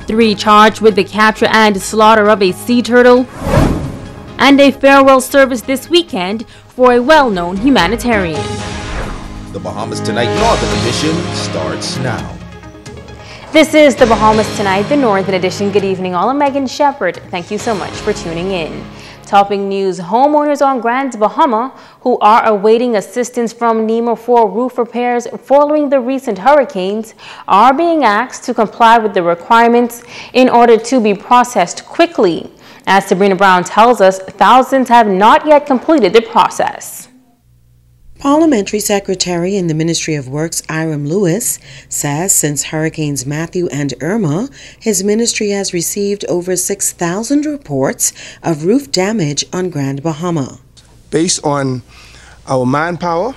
3 charged with the capture and slaughter of a sea turtle, and a farewell service this weekend for a well-known humanitarian. The Bahamas Tonight Northern Edition starts now. This is the Bahamas Tonight, the Northern Edition. Good evening, all. I'm Megan Shepard. Thank you so much for tuning in. Topping news, homeowners on Grand Bahama who are awaiting assistance from NEMA for roof repairs following the recent hurricanes are being asked to comply with the requirements in order to be processed quickly. As Sabrina Brown tells us, thousands have not yet completed the process. Parliamentary Secretary in the Ministry of Works, Iram Lewis, says since Hurricanes Matthew and Irma, his ministry has received over 6,000 reports of roof damage on Grand Bahama. Based on our manpower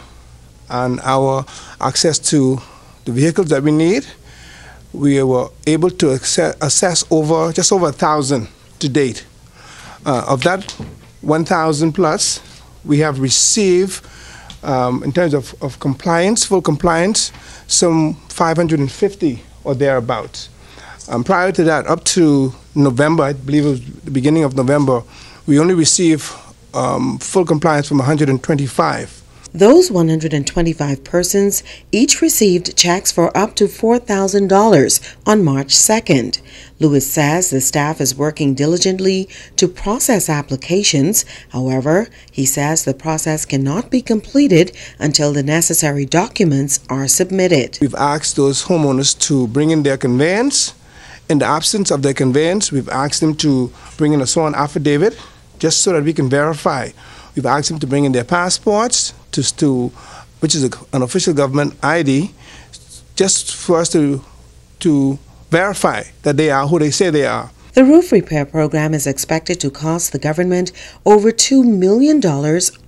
and our access to the vehicles that we need, we were able to assess just over 1,000 to date. Of that 1,000 plus, we have received in terms of compliance, full compliance, some 550 or thereabouts. Prior to that, up to November, I believe it was the beginning of November, we only received full compliance from 125. Those 125 persons each received checks for up to $4,000 on March 2nd. Lewis says the staff is working diligently to process applications. However, he says the process cannot be completed until the necessary documents are submitted. We've asked those homeowners to bring in their conveyance. In the absence of their conveyance, we've asked them to bring in a sworn affidavit just so that we can verify. We've asked them to bring in their passports, which is an official government ID, just for us to verify that they are who they say they are. The roof repair program is expected to cost the government over $2 million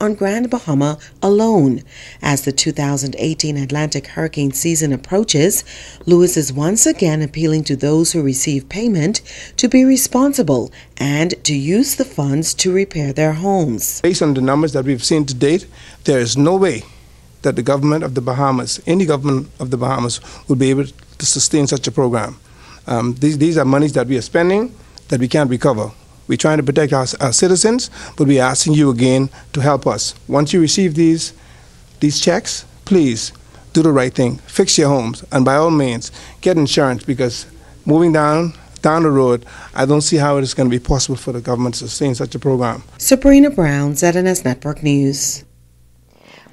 on Grand Bahama alone. As the 2018 Atlantic hurricane season approaches, Lewis is once again appealing to those who receive payment to be responsible and to use the funds to repair their homes. Based on the numbers that we've seen to date, there is no way that the government of the Bahamas, any government of the Bahamas, will be able to sustain such a program. These are monies that we are spending that we can't recover. We're trying to protect our citizens, but we're asking you again to help us. Once you receive these checks, please do the right thing. Fix your homes, and by all means, get insurance, because moving down the road, I don't see how it is going to be possible for the government to sustain such a program. Sabrina Brown, ZNS Network News.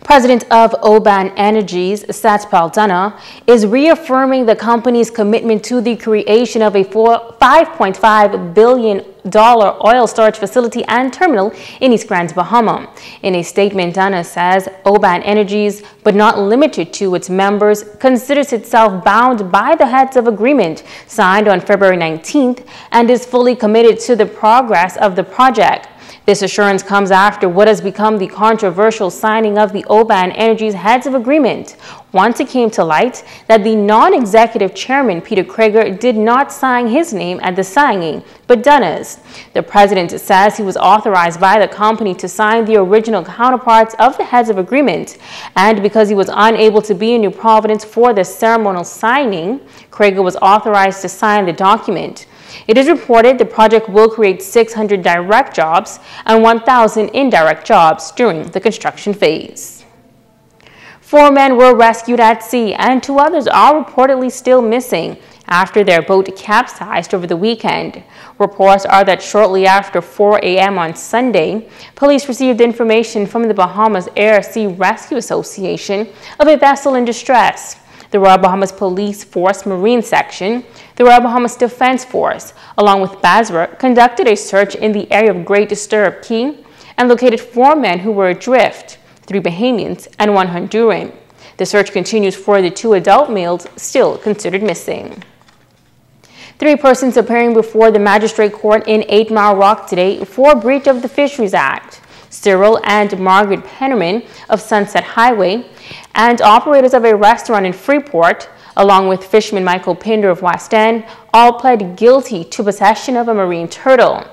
President of Oban Energies, Satpal Dana, is reaffirming the company's commitment to the creation of a $5.5 billion oil storage facility and terminal in East Grand Bahama. In a statement, Dana says Oban Energies, but not limited to its members, considers itself bound by the heads of agreement signed on February 19th and is fully committed to the progress of the project. This assurance comes after what has become the controversial signing of the Oban Energies Heads of Agreement, once it came to light that the non-executive chairman, Peter Krager, did not sign his name at the signing, but Dana's. The president says he was authorized by the company to sign the original counterparts of the Heads of Agreement, and because he was unable to be in New Providence for the ceremonial signing, Krager was authorized to sign the document. It is reported the project will create 600 direct jobs and 1,000 indirect jobs during the construction phase. 4 men were rescued at sea and 2 others are reportedly still missing after their boat capsized over the weekend. Reports are that shortly after 4 a.m. on Sunday, police received information from the Bahamas Air Sea Rescue Association of a vessel in distress. The Royal Bahamas Police Force Marine Section, the Royal Bahamas Defense Force, along with BASRA, conducted a search in the area of Great Disturb Key and located 4 men who were adrift, 3 Bahamians and 1 Honduran. The search continues for the 2 adult males still considered missing. 3 persons appearing before the magistrate court in 8 Mile Rock today for breach of the Fisheries Act. Cyril and Margaret Pennerman of Sunset Highway, and operators of a restaurant in Freeport, along with fisherman Michael Pinder of West End, all pled guilty to possession of a marine turtle.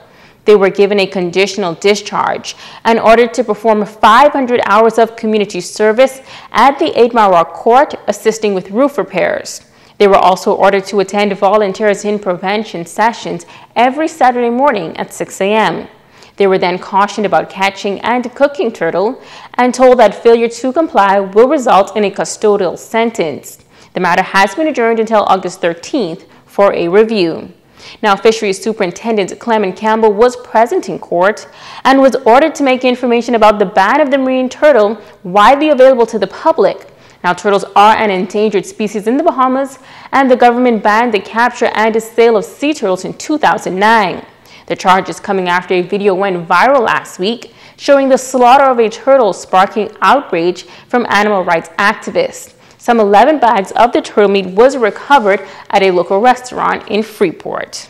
They were given a conditional discharge and ordered to perform 500 hours of community service at the 8 Mile Rock Court, assisting with roof repairs. They were also ordered to attend volunteers in prevention sessions every Saturday morning at 6 a.m. They were then cautioned about catching and cooking turtle and told that failure to comply will result in a custodial sentence. The matter has been adjourned until August 13th for a review. Now, Fisheries Superintendent Clement Campbell was present in court and was ordered to make information about the ban of the marine turtle widely available to the public. Now, turtles are an endangered species in the Bahamas, and the government banned the capture and sale of sea turtles in 2009. The charge is coming after a video went viral last week showing the slaughter of a turtle, sparking outrage from animal rights activists. Some 11 bags of the turtle meat was recovered at a local restaurant in Freeport.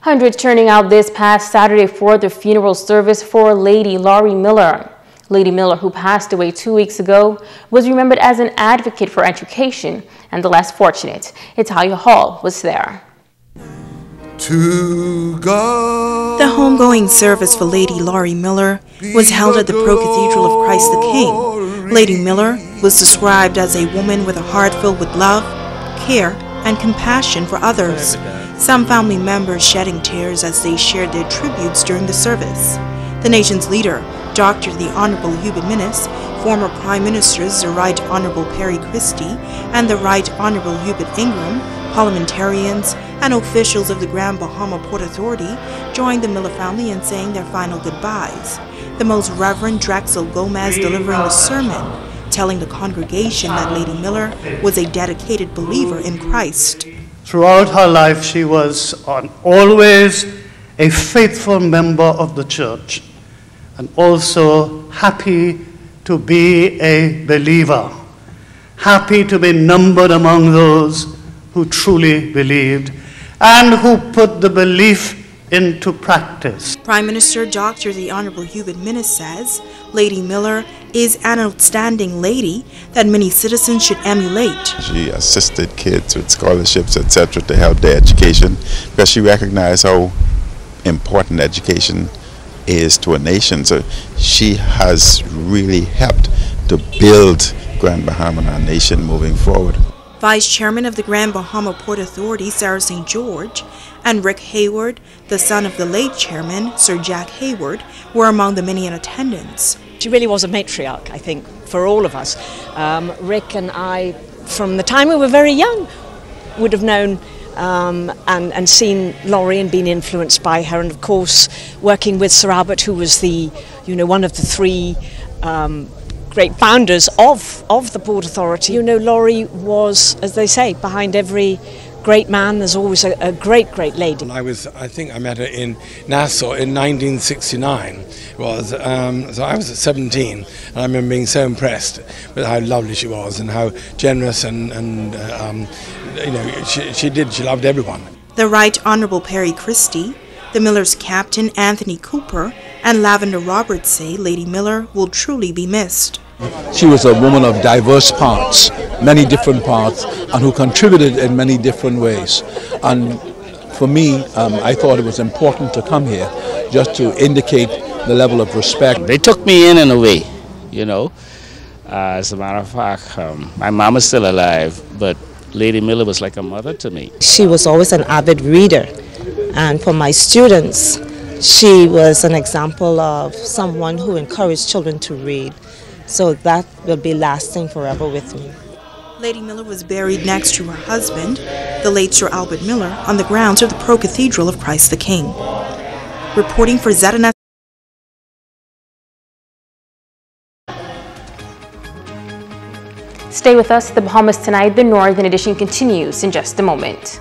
Hundreds turning out this past Saturday for the funeral service for Lady Laurie Miller. Lady Miller, who passed away 2 weeks ago, was remembered as an advocate for education and the less fortunate. Italia Hall was there. To God. The homegoing service for Lady Laurie Miller was held at the Pro-Cathedral of Christ the King. Lady Miller was described as a woman with a heart filled with love, care, and compassion for others. Some family members shedding tears as they shared their tributes during the service. The nation's leader, Dr. the Honorable Hubert Minnis, former Prime Ministers the Right Honorable Perry Christie and the Right Honorable Hubert Ingram, parliamentarians, and officials of the Grand Bahama Port Authority joined the Miller family in saying their final goodbyes. The Most Reverend Drexel Gomez delivering the sermon, telling the congregation that Lady Miller was a dedicated believer in Christ. Throughout her life, she was always a faithful member of the church and also happy to be a believer, happy to be numbered among those who truly believed and who put the belief into practice. Prime Minister Dr. the Honorable Hubert Minnis says Lady Miller is an outstanding lady that many citizens should emulate. She assisted kids with scholarships, etc., to help their education because she recognized how important education is to a nation. So she has really helped to build Grand Bahama and our nation moving forward. Vice Chairman of the Grand Bahama Port Authority, Sarah St. George, and Rick Hayward, the son of the late chairman, Sir Jack Hayward, were among the many in attendance. She really was a matriarch, I think, for all of us. Rick and I, from the time we were very young, would have known and seen Laurie and been influenced by her, and of course working with Sir Albert, who was the, one of the three great founders of the Port Authority. Laurie was, as they say, behind every great man there's always a great lady. I think I met her in Nassau in 1969. So I was at 17, and I remember being so impressed with how lovely she was and how generous and she loved everyone. The Right Honorable Perry Christie, the Miller's captain Anthony Cooper, and Lavender Roberts say Lady Miller will truly be missed. She was a woman of diverse parts, many different parts, and who contributed in many different ways. And for me, I thought it was important to come here just to indicate the level of respect. They took me in a way, As a matter of fact, my mom is still alive, but Lady Miller was like a mother to me. She was always an avid reader, and for my students, she was an example of someone who encouraged children to read. So that will be lasting forever with me. Lady Miller was buried next to her husband, the late Sir Albert Miller, on the grounds of the Pro-Cathedral of Christ the King. Reporting for ZNS. Stay with us. The Bahamas Tonight, the Northern Edition continues in just a moment.